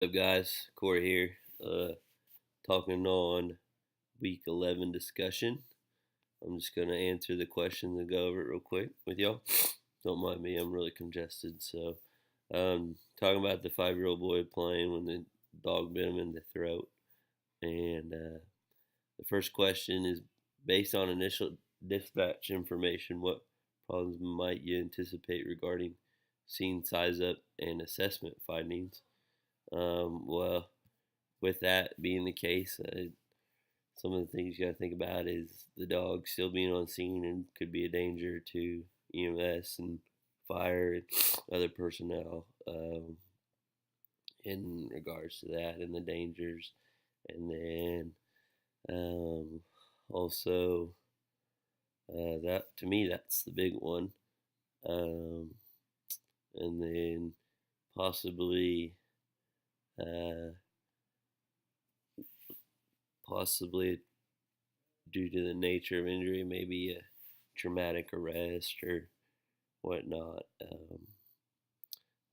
Up, guys? Corey here, talking on week 11 discussion. I'm just going to answer the questions and go over it real quick with y'all. Don't mind me, I'm really congested. So, talking about the 5-year-old boy playing when the dog bit him in the throat. And the first question is based on initial dispatch information, what problems might you anticipate regarding scene size up and assessment findings? Well, with that being the case, some of the things you got to think about is the dog still being on scene and could be a danger to EMS and fire and other personnel in regards to that and the dangers. And then also, that to me, that's the big one. Um, and then possibly. Uh, Possibly due to the nature of injury, maybe a traumatic arrest or whatnot.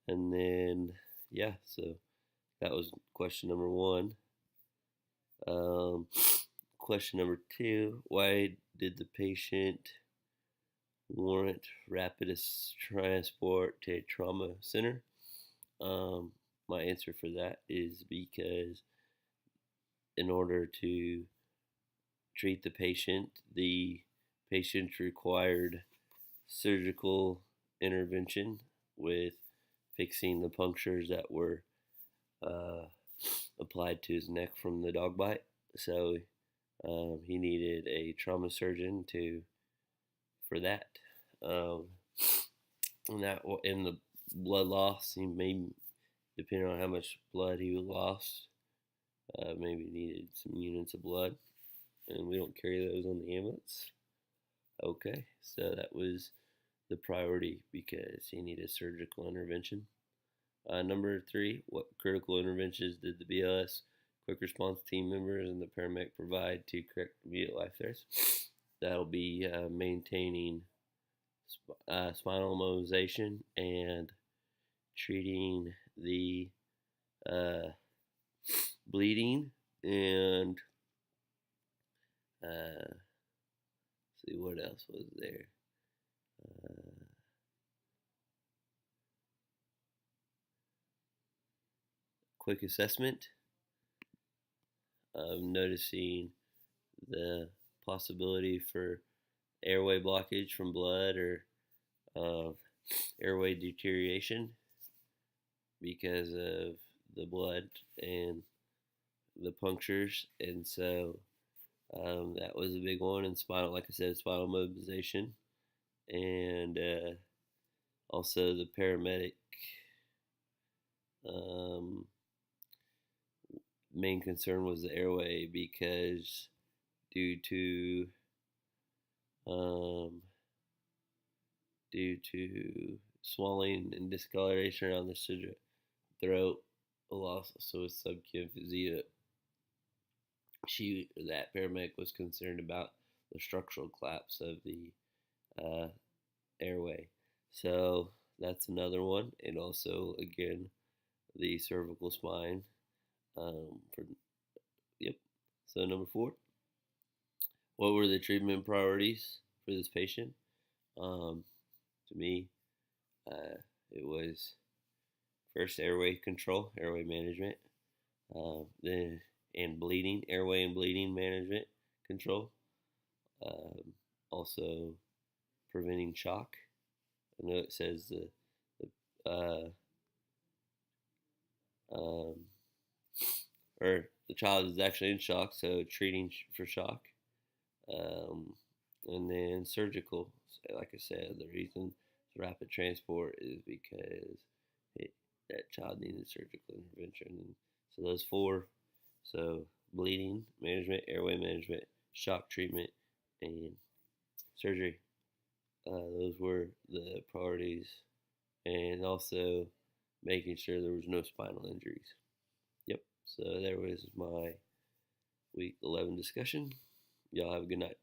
And then, yeah, so that was question number one. Question number two, why did the patient warrant rapid transport to a trauma center? My answer for that is because in order to treat the patient required surgical intervention with fixing the punctures that were uh, applied to his neck from the dog bite. So he needed a trauma surgeon for that. Um, and that in the blood loss, he may, depending on how much blood he lost, maybe needed some units of blood, and we don't carry those on the ambulance. Okay, so that was the priority because he needed surgical intervention. Number three, what critical interventions did the BLS quick response team members and the paramedic provide to correct immediate life threats? That'll be maintaining spinal immobilization and treating the bleeding and see what else was there. Quick assessment of noticing the possibility for airway blockage from blood or airway deterioration because of the blood and the punctures, and so that was a big one. And spinal, like I said, spinal mobilization, and also the paramedic main concern was the airway because due to swelling and discoloration around the throat, also with subcapsular. That paramedic was concerned about the structural collapse of the airway. So that's another one, and also again the cervical spine. For yep. So number four, what were the treatment priorities for this patient? To me, it was first airway control, airway management, then airway and bleeding management control. Also preventing shock. I know it says or the child is actually in shock, so treating for shock. And then surgical. Like I said, the reason rapid transport is because that child needed surgical intervention. And so those four, so bleeding management, airway management, shock treatment, and surgery. Those were the priorities, and also making sure there was no spinal injuries. Yep. So there was my week 11 discussion. Y'all have a good night.